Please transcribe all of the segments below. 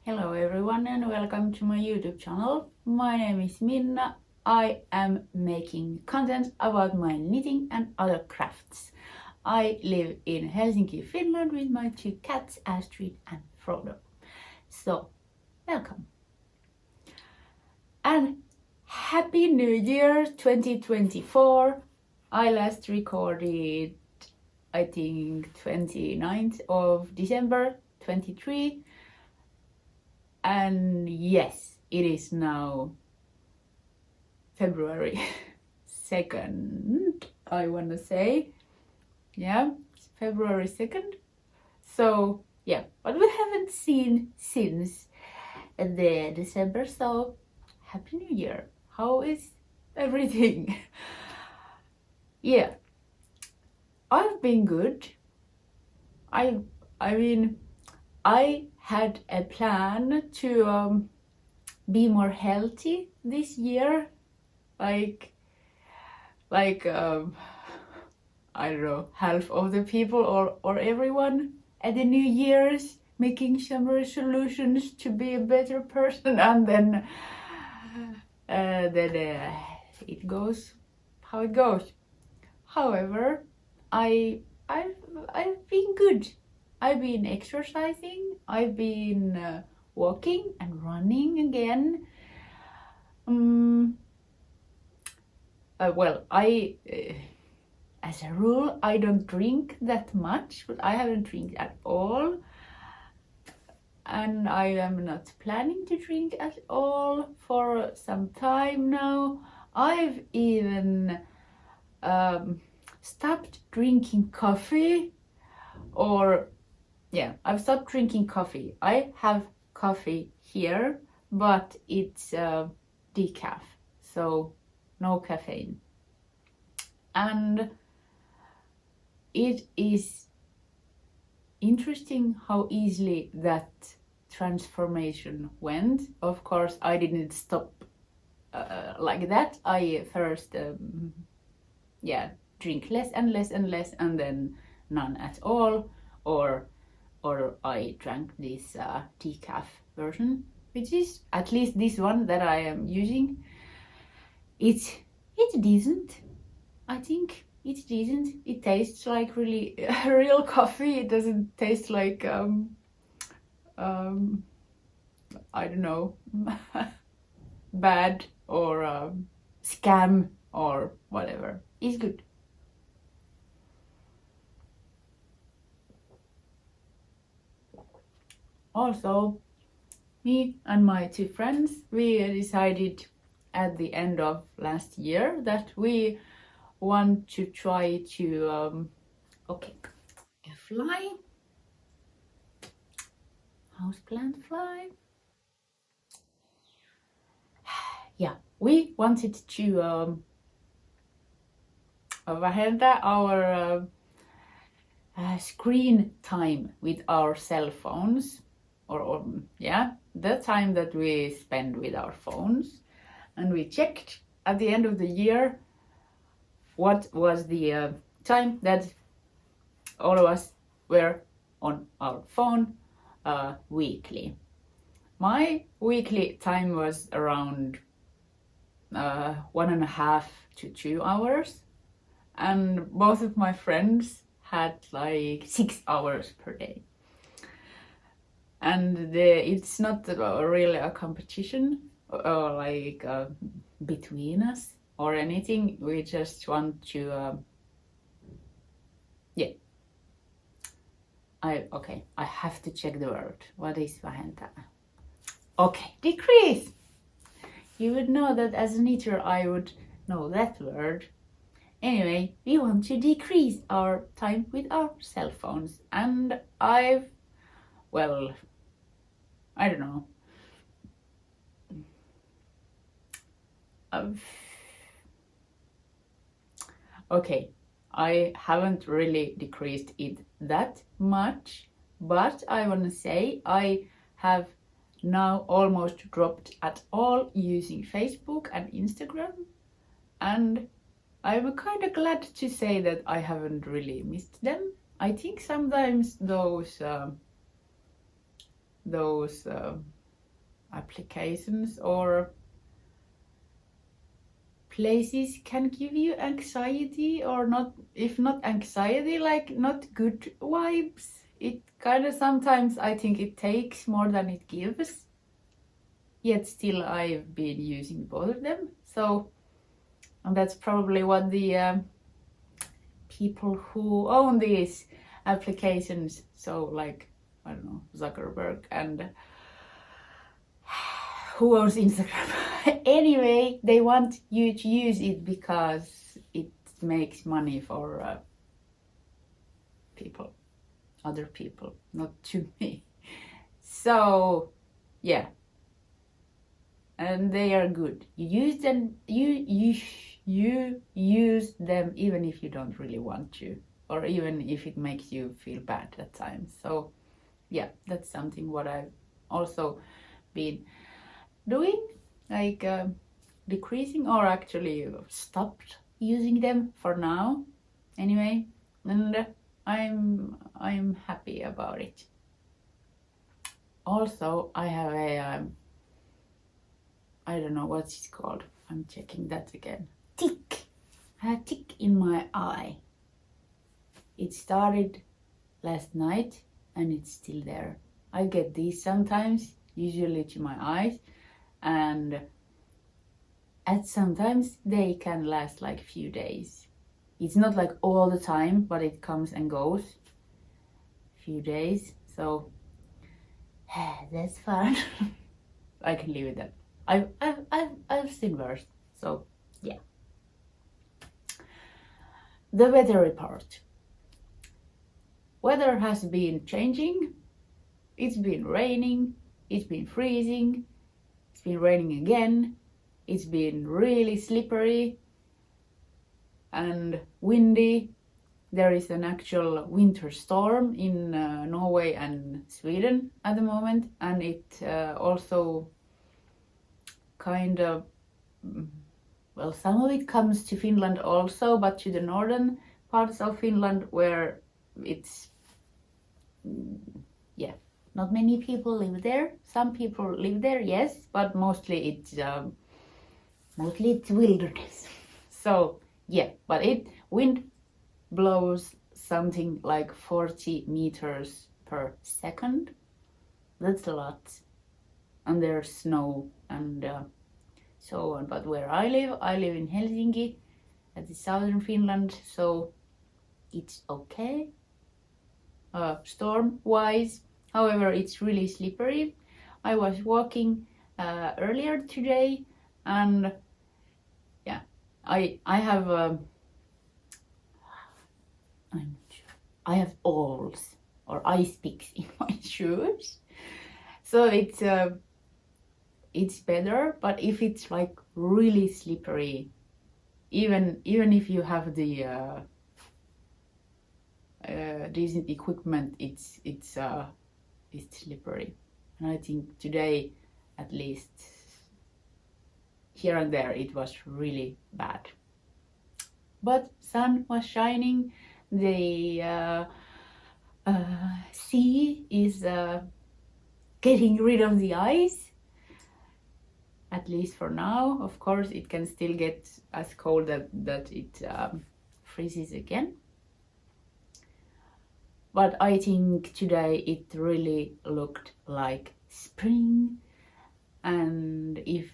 Hello everyone and welcome to my YouTube channel. My name is Minna. I am making content about my knitting and other crafts. I live in Helsinki, Finland with my two cats, Astrid and Frodo. So, welcome. And Happy New Year 2024. I last recorded, I think, 29th of December 23. And yes, it is now February 2nd, I want to say. Yeah, it's February 2nd. So, yeah, but we haven't seen since the December, so Happy New Year. How is everything? Yeah, I've been good. I mean, I had a plan to be more healthy this year, like I don't know, half of the people or everyone at the New Year's making some resolutions to be a better person, and then it goes how it goes. However, I've been good. I've been exercising, I've been walking and running again. As a rule, I don't drink that much, but I haven't drank at all. And I am not planning to drink at all for some time now. I've even stopped drinking coffee, I've stopped drinking coffee. I have coffee here, but it's decaf, so no caffeine. And it is interesting how easily that transformation went. Of course, I didn't stop like that. I first, drink less and less and less, and then none at all, or I drank this decaf version, which is at least this one that I am using. It's decent. I think it's decent. It tastes like really real coffee. It doesn't taste like I don't know, bad or scam or whatever. It's good. Also, me and my two friends, we decided at the end of last year that we want to try to a fly, houseplant fly. Yeah, we wanted to vähentää our screen time with our cell phones, or the time that we spend with our phones. And we checked at the end of the year what was the time that all of us were on our phone weekly. My weekly time was around 1.5 to 2 hours, and both of my friends had like 6 hours per day. And it's not really a competition or like between us or anything. We just want to I have to check the word. What is vähentää? Okay, decrease. You would know that as a knitter I would know that word. Anyway, we want to decrease our time with our cell phones, and I don't know. Okay, I haven't really decreased it that much, but I want to say I have now almost dropped at all using Facebook and Instagram, and I'm kind of glad to say that I haven't really missed them. I think sometimes those those applications or places can give you anxiety, or not, if not anxiety, like not good vibes. It kind of sometimes, I think it takes more than it gives. Yet still I've been using both of them. So, and that's probably what the people who own these applications, so like, I don't know, Zuckerberg and who owns Instagram. Anyway, they want you to use it because it makes money for people, other people, not to me. So yeah, and they are good. You use them. You use them even if you don't really want to, or even if it makes you feel bad at times. So yeah, that's something what I've also been doing, like decreasing, or actually stopped using them for now anyway, and I'm happy about it. Also, I have a I don't know what it's called, I'm checking that again. Tick. I had a tick in my eye. It started last night and it's still there. I get these sometimes, usually to my eyes, and at sometimes they can last like few days. It's not like all the time, but it comes and goes. Few days, so that's fun. I can live with that. I've seen worse, so yeah. The weather report. Weather has been changing. It's been raining, it's been freezing, it's been raining again, it's been really slippery and windy. There is an actual winter storm in Norway and Sweden at the moment, and it also kind of, well, some of it comes to Finland also, but to the northern parts of Finland where it's, yeah, not many people live there. Some people live there, yes, but mostly it's wilderness. So yeah, but wind blows something like 40 meters per second. That's a lot. And there's snow and so on. But where I live in Helsinki, at the southern Finland, so it's okay. Storm wise, however, it's really slippery. I was walking earlier today, and yeah, I have I have awls or ice picks in my shoes, so it's better. But if it's like really slippery, even if you have the decent equipment, it's slippery. And I think today, at least here and there, it was really bad. But sun was shining. The sea is getting rid of the ice, at least for now. Of course, it can still get as cold that it freezes again. But I think today it really looked like spring, and if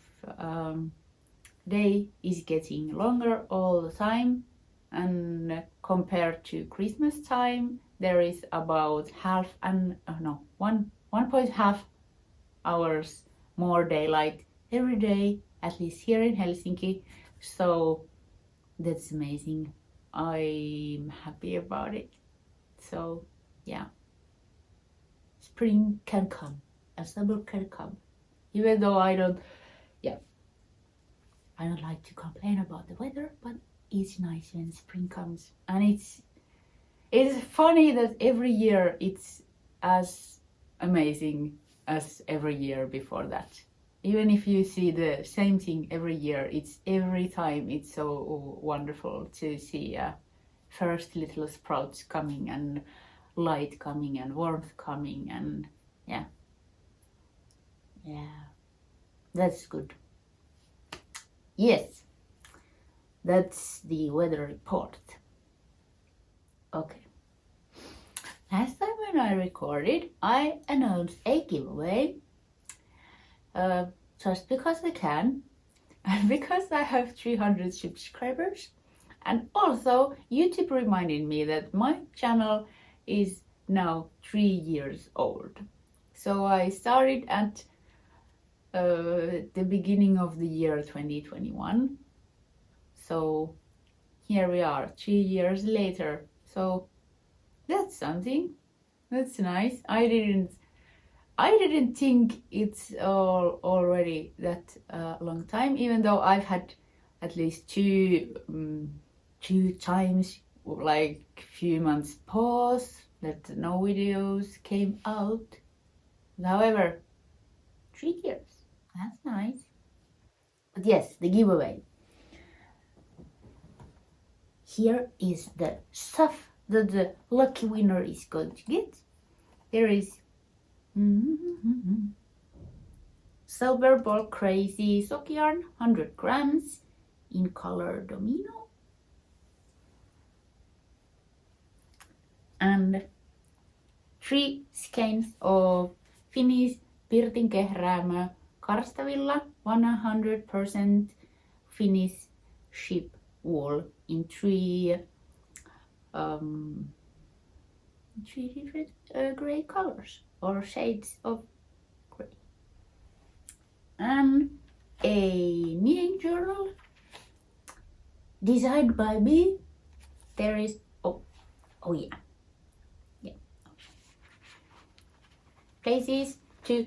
day is getting longer all the time, and compared to Christmas time, there is about 1.5 hours more daylight every day, at least here in Helsinki. So that's amazing. I'm happy about it. So yeah, spring can come, and summer can come, even though I don't like to complain about the weather, but it's nice when spring comes. And it's funny that every year it's as amazing as every year before that. Even if you see the same thing every year, every time it's so wonderful to see first little sprouts coming and light coming and warmth coming, and yeah, Yeah, that's good. Yes, that's the weather report. Okay. Last time when I recorded, I announced a giveaway. Just because I can, and because I have 300 subscribers. And also, YouTube reminded me that my channel is now 3 years old. So I started at the beginning of the year 2021. So here we are, 3 years later. So that's something. That's nice. I didn't think it's already that long time, even though I've had at least two times like few months pause that no videos came out. However, 3 years. That's nice. But yes, the giveaway. Here is the stuff that the lucky winner is going to get. There is Zauberball Crazy sock yarn, 100 grams in color Domino. And 3 skeins of Finnish Pirtin Kehräämö Karstavilla 100% Finnish sheep wool in 3 different gray colors or shades of gray. And a knitting journal designed by me. There is places to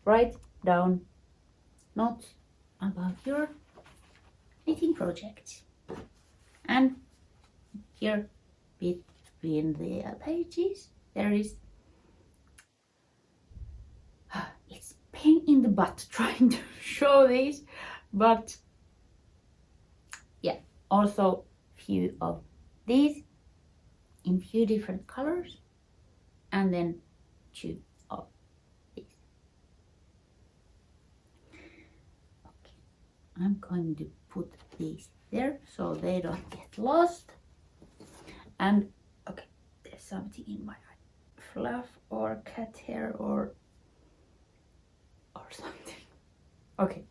write down notes about your knitting projects. And here between the pages there is it's pain in the butt trying to show this, but yeah, also few of these in few different colors, and then 2 of these. Okay, I'm going to put these there so they don't get lost. And okay, there's something in my eye. Fluff or cat hair or something. Okay,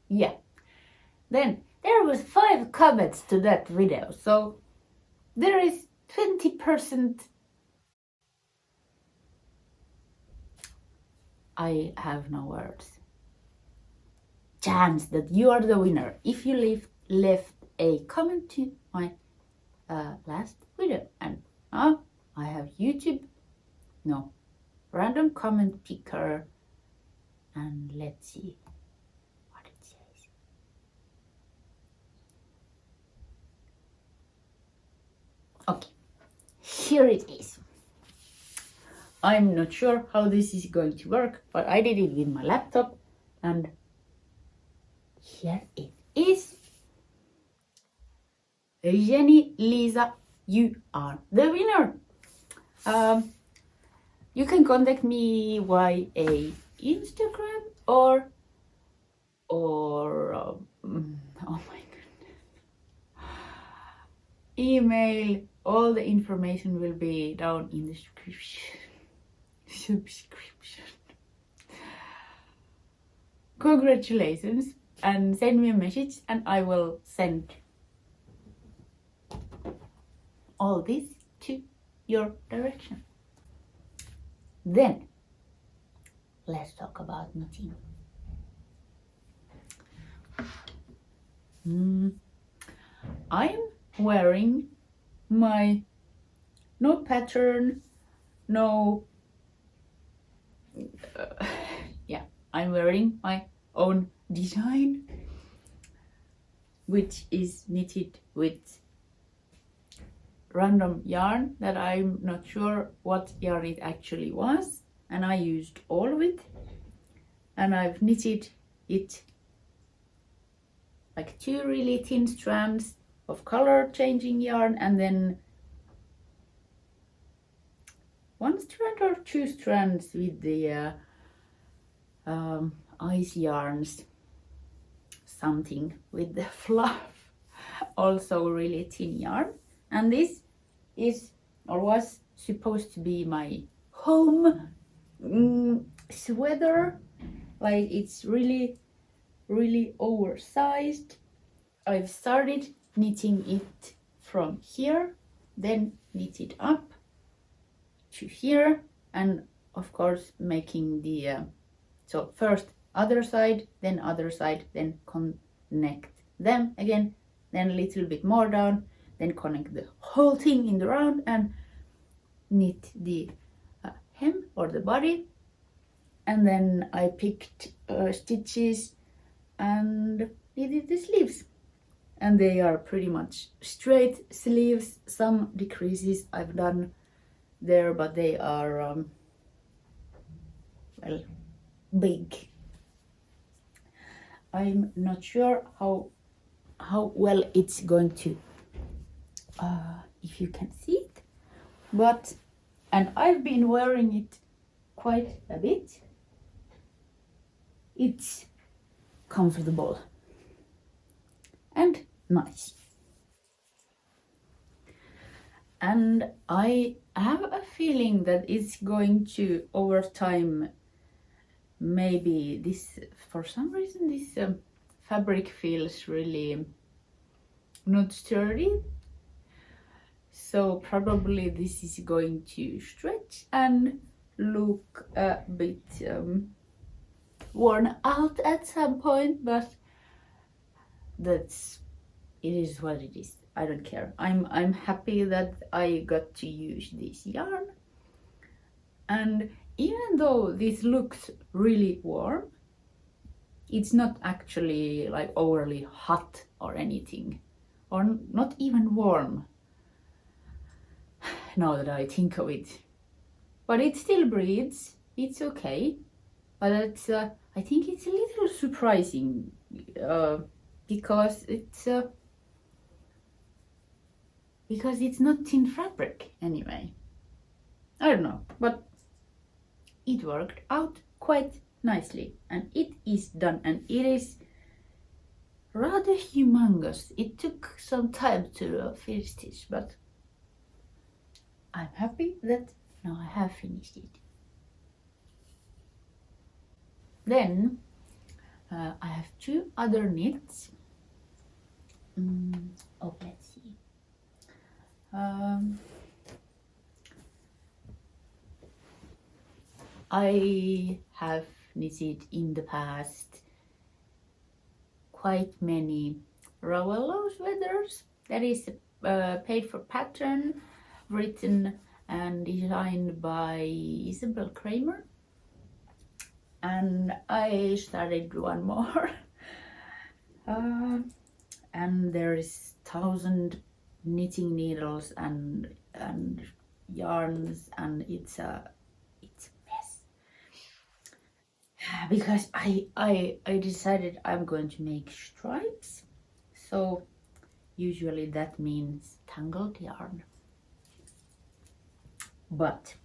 yeah. Then there was 5 comments to that video, so there is 20%. I have no words. Chance that you are the winner if you left a comment to my last video. And now I have random comment picker, and let's see what it says. Okay, here it is. I'm not sure how this is going to work, but I did it with my laptop, and here it is. Jenny Lisa, you are the winner. You can contact me via Instagram or oh my goodness, email. All the information will be down in the subscription. Congratulations, and send me a message and I will send all this to your direction. Then let's talk about knitting. I'm wearing my no pattern, no I'm wearing my own design, which is knitted with random yarn that I'm not sure what yarn it actually was, and I used all of it, and I've knitted it like 2 really thin strands of color changing yarn, and then 1 strand or 2 strands with the ice yarns, something with the fluff, also really thin yarn. And this is or was supposed to be my home sweater. Like, it's really oversized. I've started knitting it from here, then knit it up to here, and of course making the so first other side, then connect them again, then a little bit more down, then connect the whole thing in the round and knit the hem or the body. And then I picked stitches and knitted the sleeves, and they are pretty much straight sleeves. Some decreases I've done there, but they are well, big. I'm not sure how well it's going to if you can see it, but and I've been wearing it quite a bit. It's comfortable and nice. And I have a feeling that it's going to, over time, maybe this, for some reason, this fabric feels really not sturdy. So probably this is going to stretch and look a bit worn out at some point, but it is what it is. I don't care. I'm happy that I got to use this yarn. And even though this looks really warm, it's not actually like overly hot or anything, or not even warm, now that I think of it. But it still breathes. It's okay. But it's I think it's a little surprising because it's not thin fabric anyway. I don't know, but it worked out quite nicely, and it is done, and it is rather humongous. It took some time to finish this, but I'm happy that now I have finished it. Then I have two other knits. Let's see. I have knitted in the past quite many ravello sweaters. That is paid for pattern, written and designed by Isabell Kraemer. And I started one more. And there is 1,000 knitting needles and yarns, and it's a mess. Because I decided I'm going to make stripes, so usually that means tangled yarn. But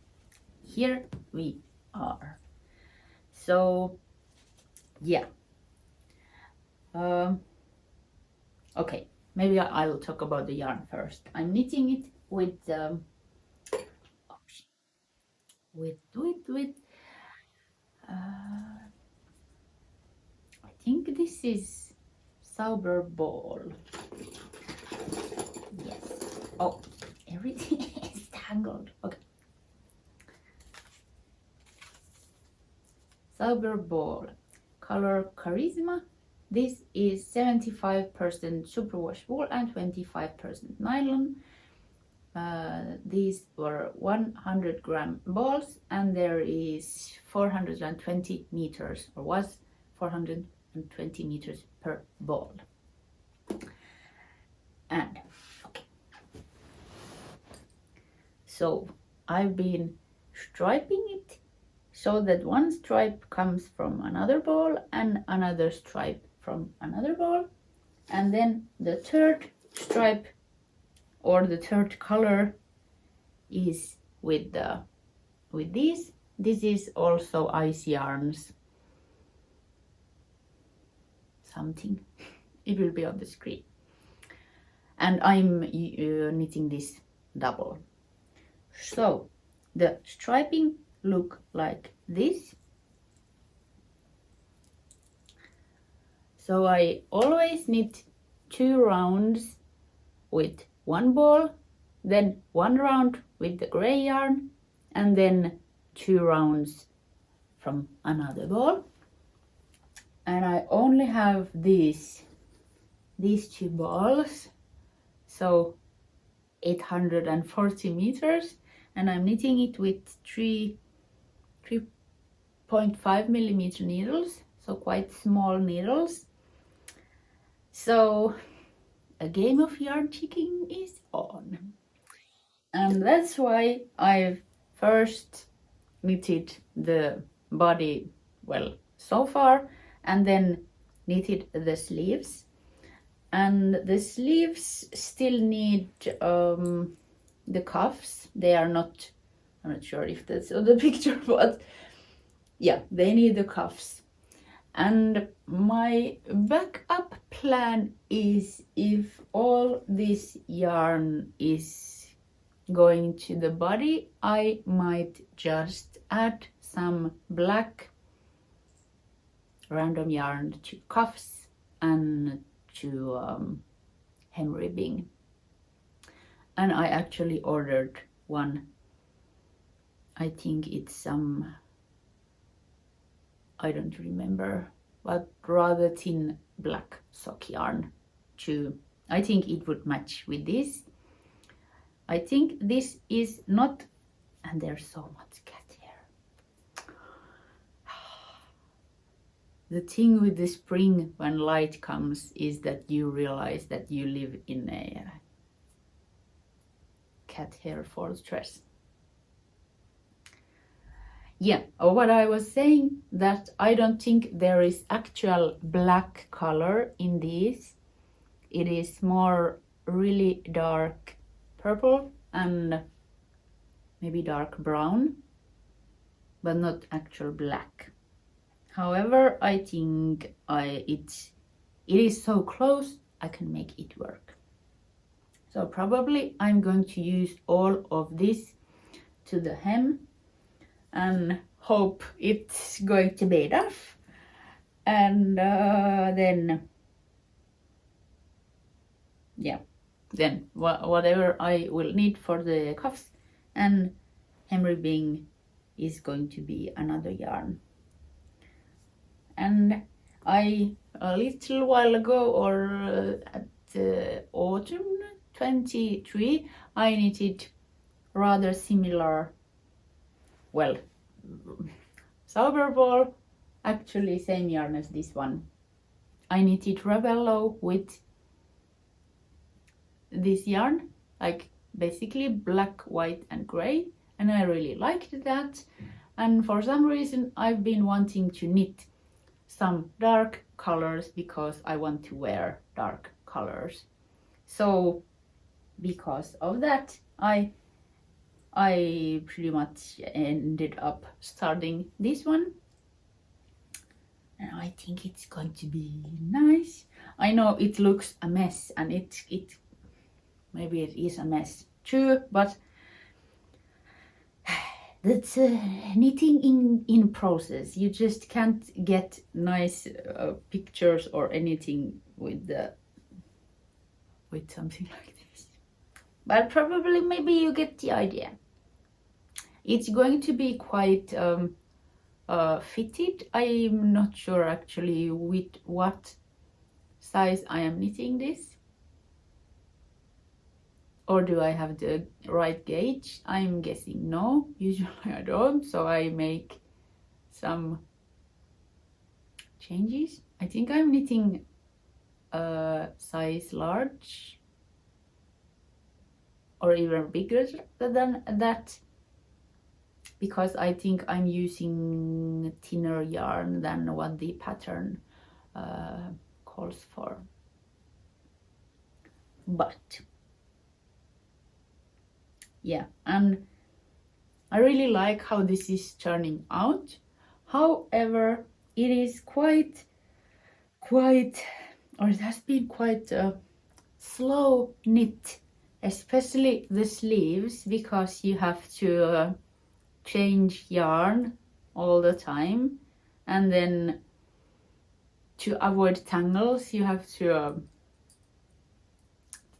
here we are. So yeah. Okay, maybe I'll talk about the yarn first. I'm knitting it with I think this is Zauberball. Yes. Oh, everything is tangled. Okay. Zauberball, color Charisma. This is 75% superwash wool and 25% nylon. These were 100 gram balls, and there is 420 meters, or was 420 meters per ball. And okay, so I've been striping it so that one stripe comes from another ball and another stripe from another ball, and then the third stripe or the third color is with these. This is also ice yarns, something. It will be on the screen. And I'm knitting this double. So the striping look like this. So I always knit 2 rounds with one ball, then 1 round with the gray yarn, and then 2 rounds from another ball. And I only have these 2 balls, so 840 meters, and I'm knitting it with 3.5 millimeter needles, so quite small needles. So a game of yarn checking is on. And that's why I've first knitted the body, well, so far, and then knitted the sleeves. And the sleeves still need the cuffs. They are not, I'm not sure if that's on the picture, but yeah, they need the cuffs. And my backup plan is, if all this yarn is going to the body, I might just add some black random yarn to cuffs and to hem ribbing. And I actually ordered one, I think it's some, I don't remember, but rather thin black sock yarn to, I think it would match with this. I think this is not, and there's so much cat hair. The thing with the spring when light comes is that you realize that you live in a cat hair fortress. Yeah, what I was saying, that I don't think there is actual black color in these. It is more really dark purple and maybe dark brown, but not actual black. However, I think it is so close I can make it work. So probably I'm going to use all of this to the hem and hope it's going to be enough. And then whatever I will need for the cuffs and hem ribbing is going to be another yarn. And I, a little while ago, or at autumn 23, I knitted rather similar, well, Zauberball, actually same yarn as this one. I knitted ravello with this yarn, like basically black, white and gray, and I really liked that. And for some reason I've been wanting to knit some dark colors because I want to wear dark colors. So because of that, I pretty much ended up starting this one, and I think it's going to be nice. I know it looks a mess, and it maybe it is a mess too, but that's knitting in process. You just can't get nice pictures or anything with something like this, but probably maybe you get the idea. It's going to be quite fitted. I'm not sure actually with what size I am knitting this, or do I have the right gauge? I'm guessing no, usually I don't, so I make some changes. I think I'm knitting a size large or even bigger than that, because I think I'm using thinner yarn than what the pattern calls for. But yeah, and I really like how this is turning out. However, it is quite it has been quite a slow knit, especially the sleeves, because you have to change yarn all the time, and then to avoid tangles you have to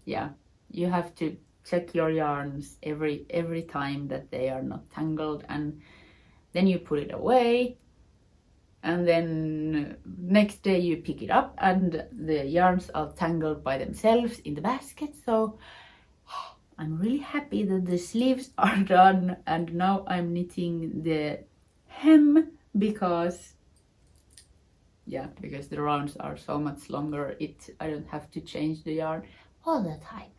you have to check your yarns every time that they are not tangled, and then you put it away, and then next day you pick it up and the yarns are tangled by themselves in the basket. So I'm really happy that the sleeves are done, and now I'm knitting the hem because the rounds are so much longer. I don't have to change the yarn all the time.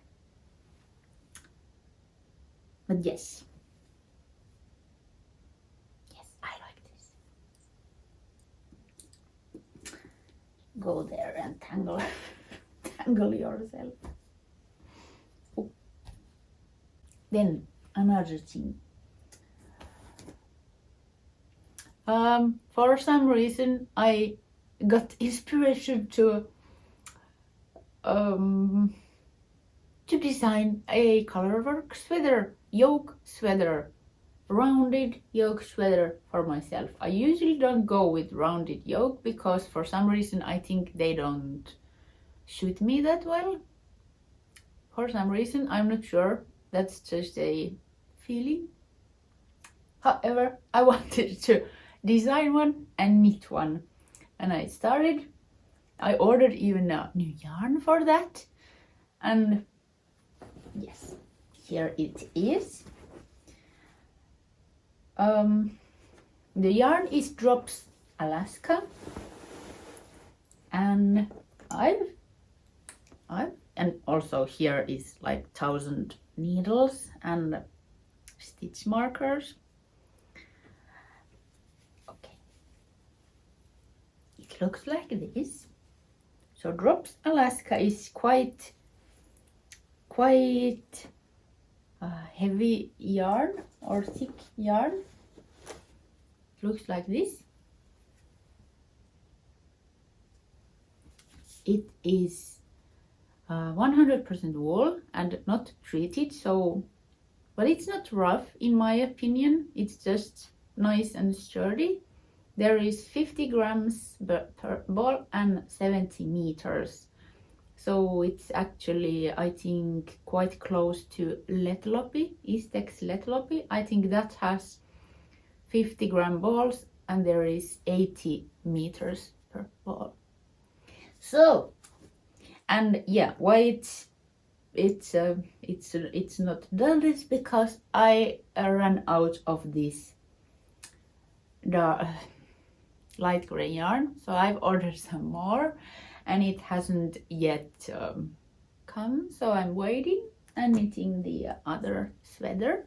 But yes, I like this. Go there and tangle yourself. Oh. Then another thing. For some reason I got inspiration to design a colorwork sweater, yoke sweater, rounded yoke sweater for myself. I usually don't go with rounded yoke because for some reason I think they don't suit me that well. For some reason, I'm not sure. That's just a feeling. However, I wanted to design one and knit one, and I ordered even a new yarn for that, and yes, here it is. The yarn is Drops Alaska, and and also here is like 1,000 needles and stitch markers. Okay, it looks like this. So Drops Alaska is quite heavy yarn or thick yarn. It looks like this. It is 100% wool and not treated, but it's not rough in my opinion. It's just nice and sturdy. There is 50 grams per ball and 70 meters. So it's actually, I think, quite close to Lettlopi, Istex Lettlopi. I think that has 50-gram balls and there is 80 meters per ball. So, and yeah, why it's not done this because I ran out of this light gray yarn, so I've ordered some more and it hasn't yet come, so I'm waiting and knitting the other sweater.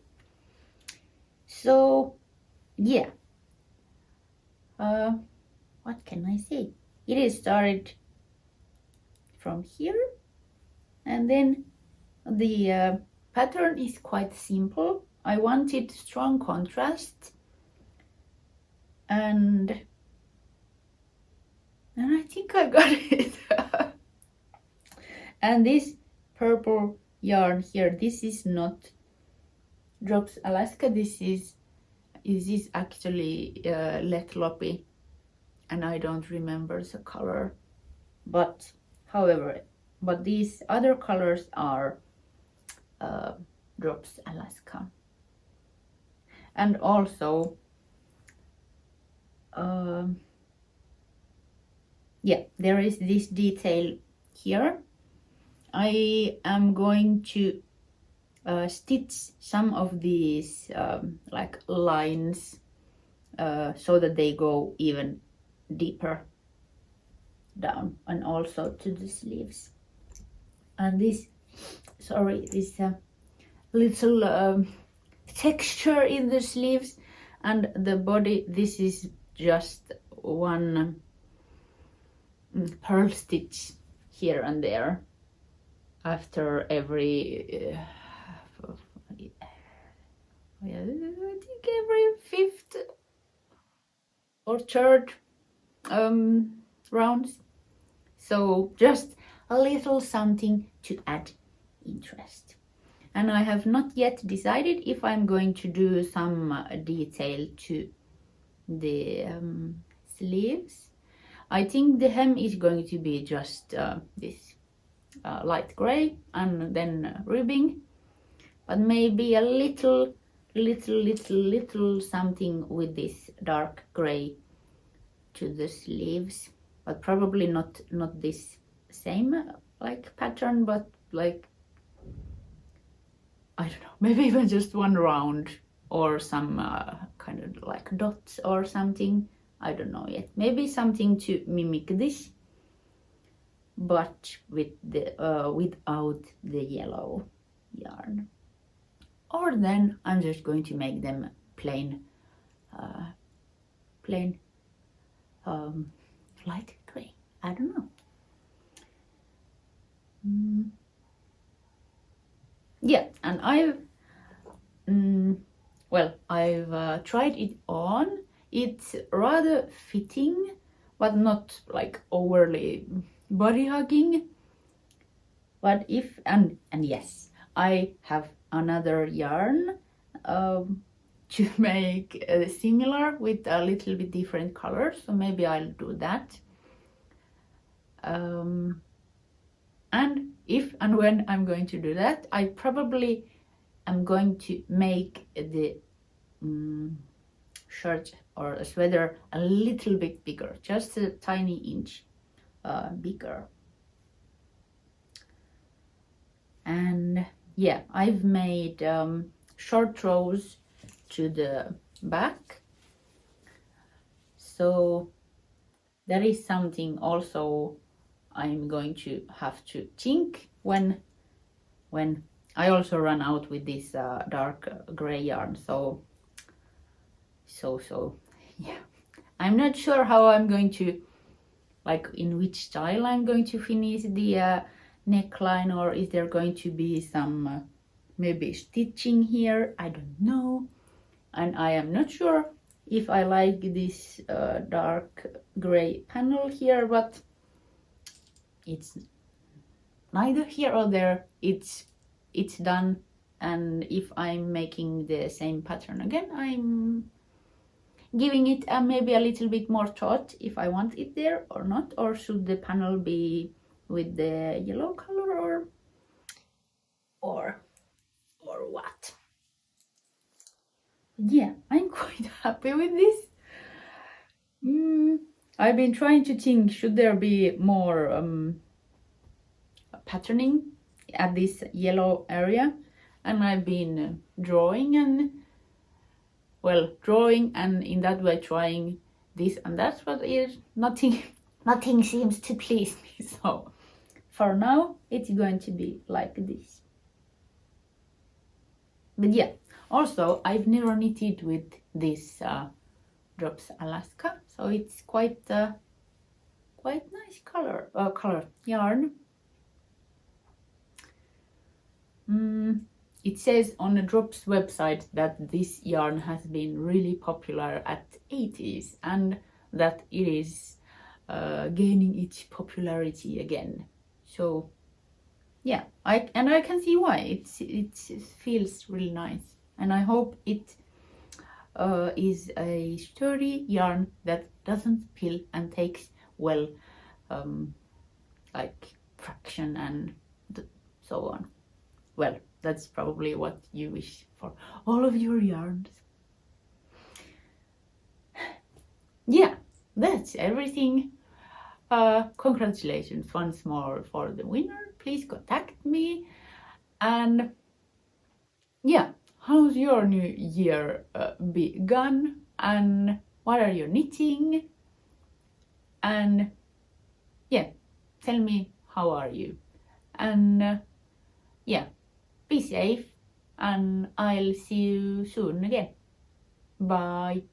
So yeah, what can I say? It is started from here, and then the pattern is quite simple. I wanted strong contrast, and I think I got it. And this purple yarn here, this is not Drops Alaska, this is actually Lettlopi, and I don't remember the color, but these other colors are Drops Alaska. And also yeah, there is this detail here. I am going to stitch some of these like lines so that they go even deeper down, and also to the sleeves. And this little texture in the sleeves and the body, this is just one purl stitch here and there after every I think every 5th or 3rd rounds. So just a little something to add interest. And I have not yet decided if I'm going to do some detail to the sleeves. I think the hem is going to be just this light gray and then ribbing, but maybe a little something with this dark gray to the sleeves, but probably not this same like pattern, but like, I don't know, maybe even just one round or some kind of like dots or something. I don't know yet. Maybe something to mimic this, but with the without the yellow yarn. Or then I'm just going to make them plain light gray. I don't know. Yeah, and I've tried it on. It's rather fitting, but not like overly body hugging. But if and yes, I have another yarn to make similar with a little bit different colors, so maybe I'll do that. And if and when I'm going to do that, I probably am going to make the shirt or a sweater a little bit bigger, just a tiny inch bigger. And yeah, I've made short rows to the back, so that is something also I'm going to have to think when I also run out with this dark gray yarn. So yeah, I'm not sure how I'm going to, like, in which style I'm going to finish the neckline, or is there going to be some maybe stitching here? I don't know, and I am not sure if I like this dark gray panel here, but it's neither here or there. It's done, and if I'm making the same pattern again, I'm giving it maybe a little bit more thought if I want it there or not, or should the panel be with the yellow color or what. Yeah, I'm quite happy with this. I've been trying to think, should there be more patterning at this yellow area, and I've been drawing and in that way trying this and that, but nothing seems to please me. So for now it's going to be like this. But yeah, also I've never knitted with this Drops Alaska, so it's quite nice color yarn. It says on the Drops website that this yarn has been really popular at 80s and that it is gaining its popularity again. So yeah, I can see why. It feels really nice, and I hope it is a sturdy yarn that doesn't peel and takes well, like fraction and so on. Well, that's probably what you wish for all of your yarns. Yeah, that's everything. Congratulations once more for the winner. Please contact me. And yeah, how's your new year begun? And what are you knitting? And yeah, tell me, how are you? And yeah, be safe, and I'll see you soon again. Bye.